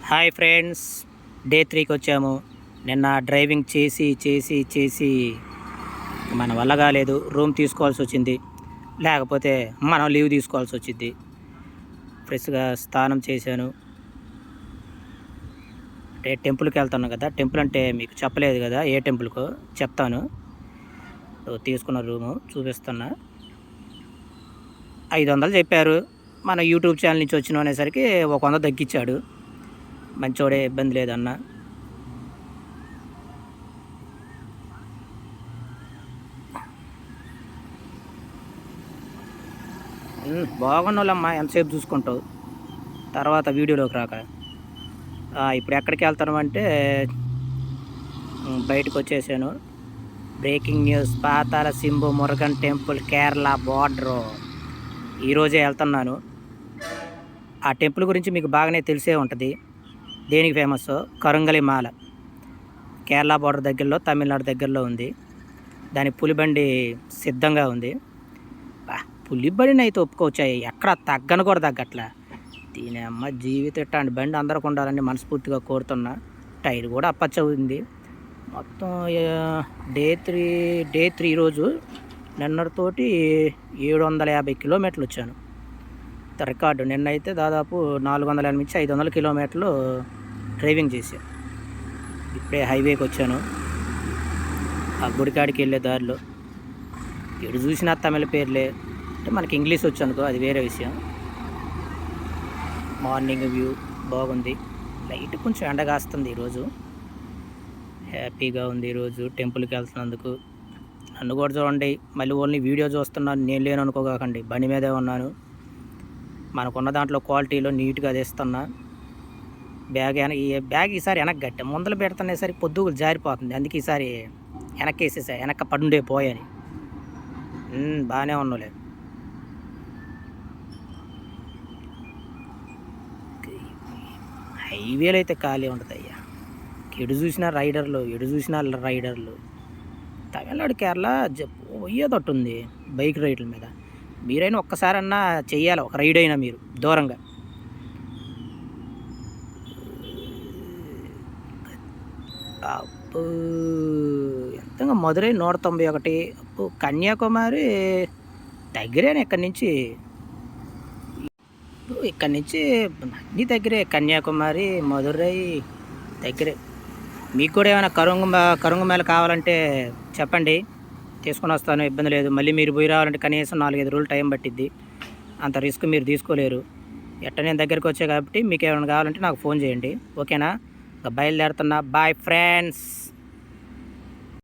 Hi friends, day 3కి వచ్చాము. నిన్న డ్రైవింగ్ చేసి చేసి చేసి మన వల్ల కాలేదు. రూమ్ తీసుకోవాల్సి వచ్చింది, లేకపోతే మనం లీవ్ తీసుకోవాల్సి వచ్చింది. ఫ్రెష్గా స్నానం చేశాను. అంటే టెంపుల్కి వెళ్తున్నాను కదా. టెంపుల్ అంటే మీకు చెప్పలేదు కదా, ఏ టెంపుల్కో చెప్తాను. తీసుకున్న రూము చూపిస్తున్నా. 500 చెప్పారు. మన యూట్యూబ్ ఛానల్ నుంచి వచ్చిన అనేసరికి 100 తగ్గించాడు. మంచోడే, ఇబ్బంది లేదన్న. బాగున్నోళ్ళమ్మా, ఎంతసేపు చూసుకుంటావు తర్వాత వీడియోలోకి రాక. ఇప్పుడు ఎక్కడికి వెళ్తాను అంటే బయటకు వచ్చేసాను. బ్రేకింగ్ న్యూస్, పాతాల సింబు మురుగన్ టెంపుల్ కేరళ బార్డరు. ఈరోజే వెళ్తున్నాను. ఆ టెంపుల్ గురించి మీకు బాగానే తెలిసే ఉంటుంది. దేనికి ఫేమస్? కరుంగలి మాల. కేరళ బార్డర్ దగ్గరలో, తమిళనాడు దగ్గరలో ఉంది. దాని పులిబండి సిద్ధంగా ఉంది. పులిబండిని అయితే ఒప్పుకోవచ్చాయి, ఎక్కడ తగ్గను కూడా తగ్గట్లా. దీని అమ్మ జీవితం ఇట్లాంటి బండి అందరికి ఉండాలని మనస్ఫూర్తిగా కోరుతున్నా. టైర్ కూడా అప్పచ్చ ఉంది. మొత్తం డే త్రీ రోజు నిన్నటితోటి 750 కిలోమీటర్లు వచ్చాను. రికార్డు. నిన్నైతే దాదాపు 480 నుంచి 500 కిలోమీటర్లు డ్రైవింగ్ చేశాను. ఇప్పుడే హైవేకి వచ్చాను. ఆ గుడికాడికి వెళ్ళే దారిలో ఎడు చూసినా తమిళ పేర్లే. అంటే మనకి ఇంగ్లీష్ వచ్చు అనుకో, అది వేరే విషయం. మార్నింగ్ వ్యూ బాగుంది. లైట్ కొంచెం ఎండగాస్తుంది ఈరోజు. హ్యాపీగా ఉంది ఈరోజు టెంపుల్కి వెళ్తున్నందుకు. నన్ను కూడా చూడండి. మళ్ళీ ఓన్లీ వీడియో చూస్తున్నాను, నేను లేను అనుకోకండి. బండి మీదే ఉన్నాను. మనకున్న దాంట్లో క్వాలిటీలో నీట్గా తీస్తున్నా. బ్యాగ్ ఈసారి వెనక్కి గట్టా. ముందలు పెడుతున్నసరికి పొద్దుగులు జారిపోతుంది. అందుకే ఈసారి వెనక్కి వేసేసా, వెనక్కి పడుండే పోయని. బాగానే ఉన్నాలే. హైవేలో అయితే ఖాళీ ఉంటుంది అయ్యా. ఎడు చూసినా రైడర్లు. తమిళనాడు, కేరళ పోయేటట్టు ఉంది బైక్ రైడ్ల మీద. మీరైనా ఒక్కసారన్నా చెయ్యాలి, ఒక రైడ్ అయినా మీరు దూరంగా. అప్పు ఎంతగా మధురై 191. అప్పు కన్యాకుమారి దగ్గరేనా ఇక్కడి నుంచి అన్నీ దగ్గరే. కన్యాకుమారి, మధురై దగ్గరే. మీకు కూడా ఏమైనా కరుంగమేళ కావాలంటే చెప్పండి, తీసుకొని వస్తాను, ఇబ్బంది లేదు. మళ్ళీ మీరు పోయి రావాలంటే కనీసం 4-5 రోజులు టైం పట్టిద్ది. అంత రిస్క్ మీరు తీసుకోలేరు. నేను దగ్గరికి వచ్చాయి కాబట్టి మీకు ఏమైనా కావాలంటే నాకు ఫోన్ చేయండి, ఓకేనా? బయలుదేరుతున్నా. Bye friends.